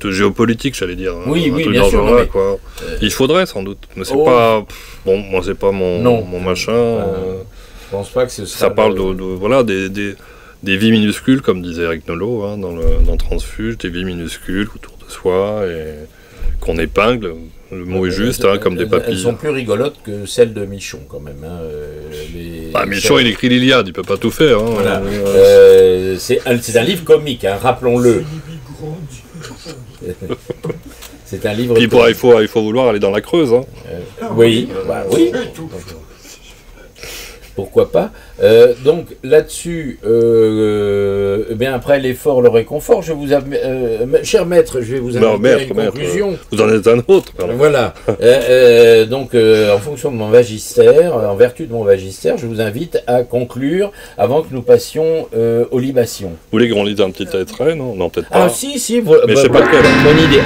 géopolitique, j'allais dire. Oui, bien sûr. Là, quoi. Il faudrait sans doute, mais c'est pas. Bon, moi c'est pas mon machin. Je pense pas que ce soit. Ça parle voilà des vies minuscules, comme disait Eric Nolot hein, dans Transfuge, des vies minuscules autour de soi et qu'on épingle. Le mot est juste, hein, comme des papilles. Elles sont plus rigolotes que celles de Michon, quand même. Hein. Michon, il écrit l'Iliade, il peut pas tout faire. Hein. Voilà. C'est un livre comique, hein, rappelons-le. C'est un livre. Puis il faut vouloir aller dans la Creuse. Hein. Oui. Pourquoi pas. Donc là-dessus, bien après l'effort, le réconfort, cher maître, je vais vous inviter à une conclusion. Vous en êtes un autre. Voilà. Donc en fonction de mon magistère, en vertu de mon magistère, je vous invite à conclure avant que nous passions aux libations. Vous voulez qu'on lise un petit extrait? Non, peut-être pas. Ah si. Mais je sais pas lequel. Bonne idée.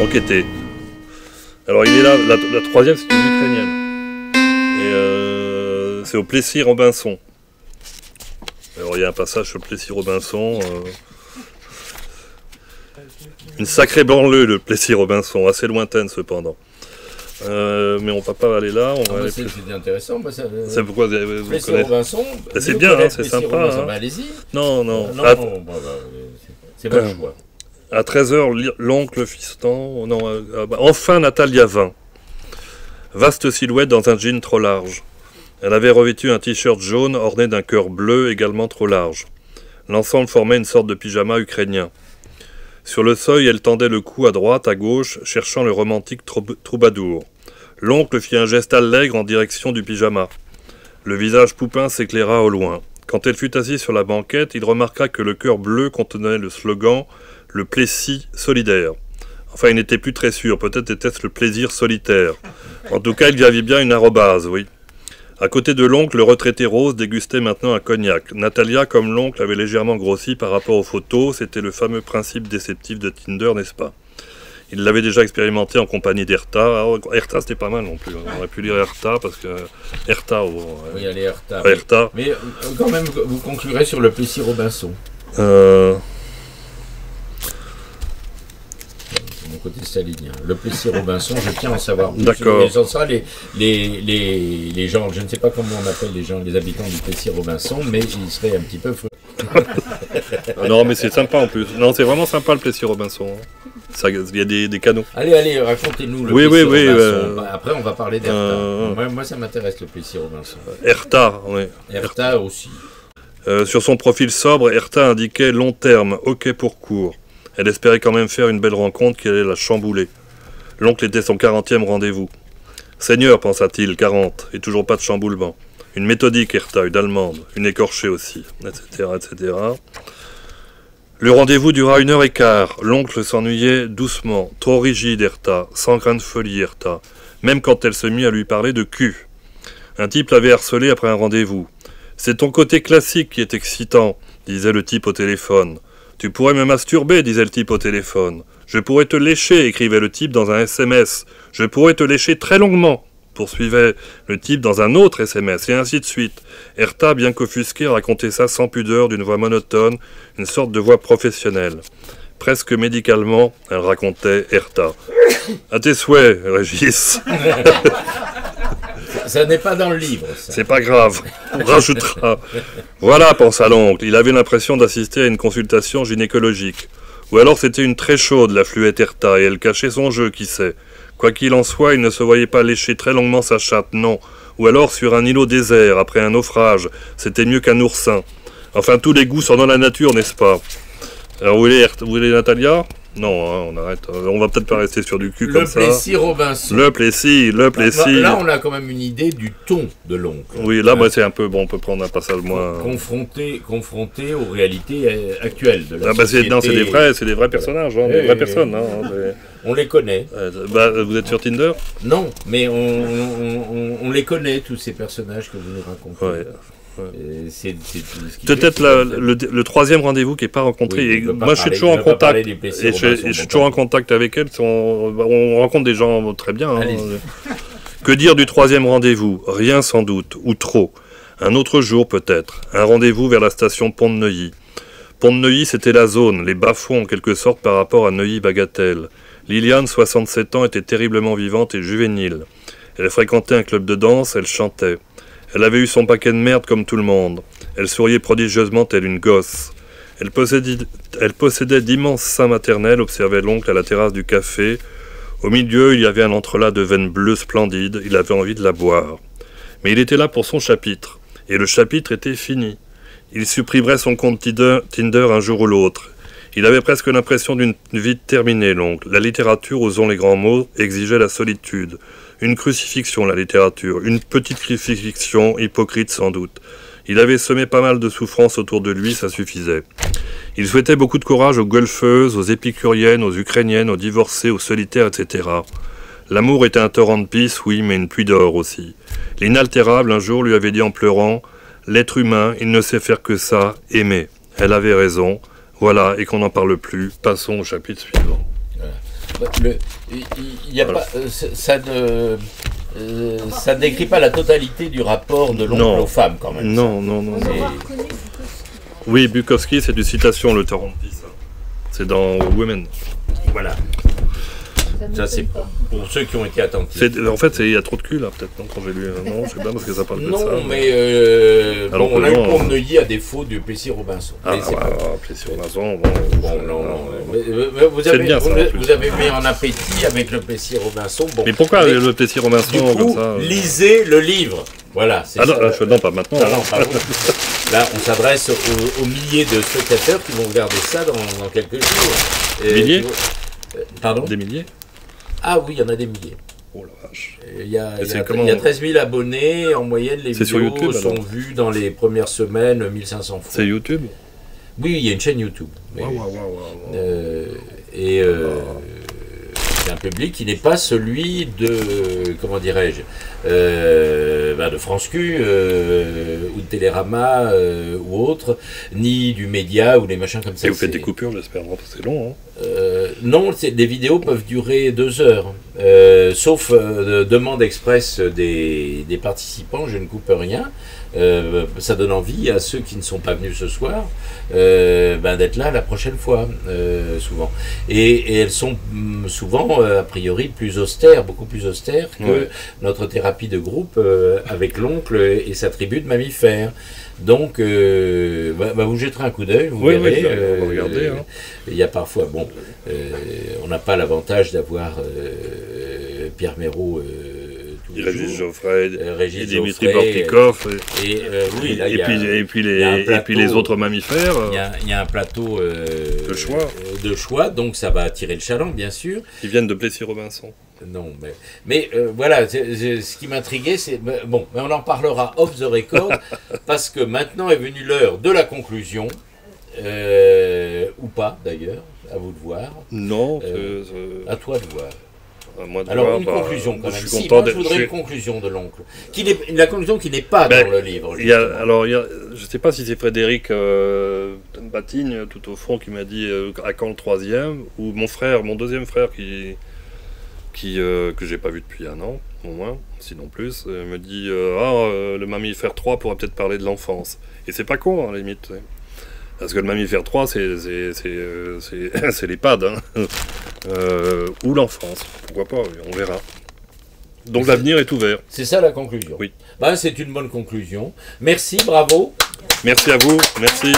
Enquêter. Alors il est là, la troisième c'est une ukrainienne. Et c'est au Plessis-Robinson. Alors il y a un passage sur le Plessis-Robinson. Une sacrée banlieue, le Plessis-Robinson, assez lointaine cependant. Mais on va pas aller là. C'est intéressant. C'est pourquoi vous connaissez. Robinson. C'est bien, hein, c'est sympa. Hein. Allez-y. Non. C'est pas le choix. À 13h, l'oncle fiston. Enfin Natalia vint. Vaste silhouette dans un jean trop large. Elle avait revêtu un t-shirt jaune orné d'un cœur bleu également trop large. L'ensemble formait une sorte de pyjama ukrainien. Sur le seuil, elle tendait le cou à droite, à gauche, cherchant le romantique troubadour. L'oncle fit un geste allègre en direction du pyjama. Le visage poupin s'éclaira au loin. Quand elle fut assise sur la banquette, il remarqua que le cœur bleu contenait le slogan « Le Plessis solidaire ». Enfin, il n'était plus très sûr, peut-être était-ce le plaisir solitaire. En tout cas, il y avait bien une arrobase, oui. À côté de l'oncle, le retraité rose dégustait maintenant un cognac. Natalia, comme l'oncle, avait légèrement grossi par rapport aux photos. C'était le fameux principe déceptif de Tinder, n'est-ce pas? Il l'avait déjà expérimenté en compagnie d'Herta. Alors, Herta, c'était pas mal non plus. On aurait pu lire Herta, parce que... Herta, oui, allez, Herta. Herta. Mais quand même, vous conclurez sur le Plessis-Robinson. Mon côté stalinien. Le Plessis-Robinson, je tiens à en savoir plus. D'accord. Sans ça, les gens, je ne sais pas comment on appelle les habitants du Plessis-Robinson, mais ils seraient un petit peu fous. Non, mais c'est sympa en plus. Non, c'est vraiment sympa le Plessis-Robinson. Il y a des canaux. Allez, racontez-nous le Plessis-Robinson. Après, on va parler d'Herta. Moi, ça m'intéresse le Plessis-Robinson. Herta, oui. Herta aussi. Sur son profil sobre, Herta indiquait long terme, ok pour court. Elle espérait quand même faire une belle rencontre qui allait la chambouler. L'oncle était son 40e rendez-vous. Seigneur, pensa-t-il, 40, et toujours pas de chamboulement. Une méthodique Herta, une allemande, une écorchée aussi, etc., etc. Le rendez-vous dura 1h15. L'oncle s'ennuyait doucement, trop rigide Herta, sans grain de folie Herta, même quand elle se mit à lui parler de cul. Un type l'avait harcelé après un rendez-vous. C'est ton côté classique qui est excitant, disait le type au téléphone. Tu pourrais me masturber, disait le type au téléphone. Je pourrais te lécher, écrivait le type dans un SMS. Je pourrais te lécher très longuement, poursuivait le type dans un autre SMS, et ainsi de suite. Hertha, bien qu'offusquée, racontait ça sans pudeur, d'une voix monotone, une sorte de voix professionnelle. Presque médicalement, elle racontait Hertha. À tes souhaits, Régis. Ça n'est pas dans le livre, ça. C'est pas grave, on rajoutera. Voilà, pensa l'oncle, il avait l'impression d'assister à une consultation gynécologique. Ou alors c'était une très chaude, la fluette Hertha, et elle cachait son jeu, qui sait. Quoi qu'il en soit, il ne se voyait pas lécher très longuement sa chatte, non. Ou alors sur un îlot désert, après un naufrage, c'était mieux qu'un oursin. Enfin, tous les goûts sont dans la nature, n'est-ce pas? Alors, où est Natalia? Non, hein, on arrête. On va peut-être pas rester sur du cul comme ça. Le Plessis-Robinson. Le Plessis. Là, on a quand même une idée du ton de l'oncle. Oui, là, c'est un peu... Bon, on peut prendre un passage moins... Confronté aux réalités actuelles de la société. Non, c'est des vrais personnages, hein, des vraies personnes. Hein, on les connaît. Vous êtes sur Tinder? Non, mais on les connaît, tous ces personnages que vous nous racontez. Ouais. Peut-être le troisième rendez-vous qui n'est pas rencontré. Oui, moi, je suis toujours en contact. Et je suis toujours en contact avec elle. On rencontre des gens très bien. Hein. Que dire du troisième rendez-vous? Rien sans doute, ou trop. Un autre jour peut-être. Un rendez-vous vers la station Pont-de-Neuilly. Pont-de-Neuilly, c'était la zone, les bas-fonds en quelque sorte par rapport à Neuilly-Bagatelle. Liliane, 67 ans, était terriblement vivante et juvénile. Elle fréquentait un club de danse, elle chantait. Elle avait eu son paquet de merde comme tout le monde. Elle souriait prodigieusement telle une gosse. Elle possédait d'immenses seins maternels, observait l'oncle à la terrasse du café. Au milieu, il y avait un entrelac de veines bleues splendides. Il avait envie de la boire. Mais il était là pour son chapitre. Et le chapitre était fini. Il supprimerait son compte Tinder un jour ou l'autre. Il avait presque l'impression d'une vie terminée, l'oncle. La littérature, osons les grands mots, exigeait la solitude. Une crucifixion, la littérature, une petite crucifixion, hypocrite sans doute. Il avait semé pas mal de souffrances autour de lui, ça suffisait. Il souhaitait beaucoup de courage aux golfeuses, aux épicuriennes, aux ukrainiennes, aux divorcés, aux solitaires, etc. L'amour était un torrent de pisse, oui, mais une pluie d'or aussi. L'inaltérable, un jour, lui avait dit en pleurant « L'être humain, il ne sait faire que ça, aimer. » Elle avait raison. Voilà, et qu'on n'en parle plus. Passons au chapitre suivant. Ça ne décrit pas la totalité du rapport de l'oncle aux femmes, quand même. Non. Oui, Bukowski, c'est une citation, le torrent de pisse. C'est dans Women. Voilà. Ça, c'est pour ceux qui ont été attentifs. En fait, il y a trop de cul, là, peut-être, non, quand j'ai lu. Non, je sais pas, parce que ça parle de ça. Non, mais on a eu Pont-de-Neuilly à défaut du Plessis-Robinson. Plessis-Robinson, vous avez mis en appétit avec le Plessis-Robinson. Mais pourquoi le Plessis-Robinson comme ça lisez le livre. Voilà, c'est ça. Non, pas maintenant. Non, pas là, on s'adresse aux milliers de spectateurs qui vont regarder ça dans quelques jours. Milliers Pardon? Des milliers? Ah oui, il y en a des milliers. Oh la vache. Il y a 13 000 abonnés. En moyenne, les vidéos YouTube, sont vues dans les premières semaines 1500 fois. C'est YouTube? Oui, il y a une chaîne YouTube. C'est un public qui n'est pas celui de, comment dirais-je, de France Q ou de Télérama ou autre, ni du média ou des machins comme ça. Et vous faites des coupures, j'espère, parce que c'est long. Hein. Non, les vidéos peuvent durer 2 heures, sauf demande express des participants, je ne coupe rien. Ça donne envie à ceux qui ne sont pas venus ce soir d'être là la prochaine fois, souvent. Et elles sont souvent, a priori, plus austères, beaucoup plus austères que notre thérapie de groupe avec l'oncle et sa tribu de mammifères. Donc, vous jetterez un coup d'œil, vous verrez. On va regarder. Il y a parfois, on n'a pas l'avantage d'avoir Pierre Méraud. Régis Geoffrey, Régis Dimitri Bortikov, et puis les autres mammifères. Il y a un plateau de choix, donc ça va attirer le chaland, bien sûr. Ils viennent de Plessis-Robinson. Non, mais voilà, ce qui m'intriguait, c'est... mais on en parlera off the record, parce que maintenant est venue l'heure de la conclusion, ou pas, d'ailleurs, à vous de voir. Non, à toi de voir. À moi de Alors, voir, une bah, conclusion quand je même. suis Si, content moi, je d'être- voudrais je une suis- conclusion de l'oncle. La conclusion qui n'est pas Ben, dans le livre. Il y a, justement. alors, je sais pas si c'est Frédéric Batigne, tout au fond, qui m'a dit à quand le troisième, ou mon deuxième frère, que j'ai pas vu depuis un an, au moins, sinon plus, me dit le mammifère 3 pourrait peut-être parler de l'enfance. Et c'est pas con, à la limite. Parce que le mammifère 3, c'est l'EHPAD, hein. Ou l'enfance, pourquoi pas, on verra. Donc l'avenir est ouvert. C'est ça la conclusion. Oui. Ben, c'est une bonne conclusion. Merci, bravo. Merci à vous, merci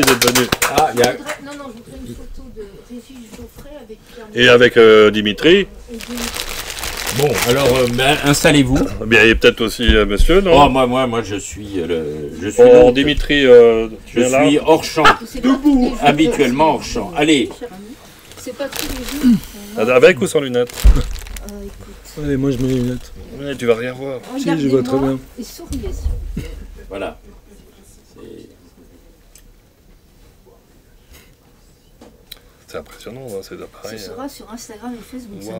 d'être venu. Ah, il y a... Non, je voudrais une photo de Régis Geoffrey avec Pierre Et avec Dimitri, et Dimitri. Bon, alors, installez-vous. bien, et peut-être aussi monsieur, Oh, non? moi, je suis Bon, l'hôte. Dimitri, tu Je viens là? suis hors champ. C'est pas tous les jours. Habituellement hors champ. Allez. C'est pas tous les jours. Avec ou sans lunettes? Écoute. Allez, moi je mets les lunettes. Ouais, tu vas rien voir. Si, je vois très bien. Et souriez. Voilà. C'est impressionnant, hein, ces Ce appareils. sera sur Instagram et Facebook. Wow.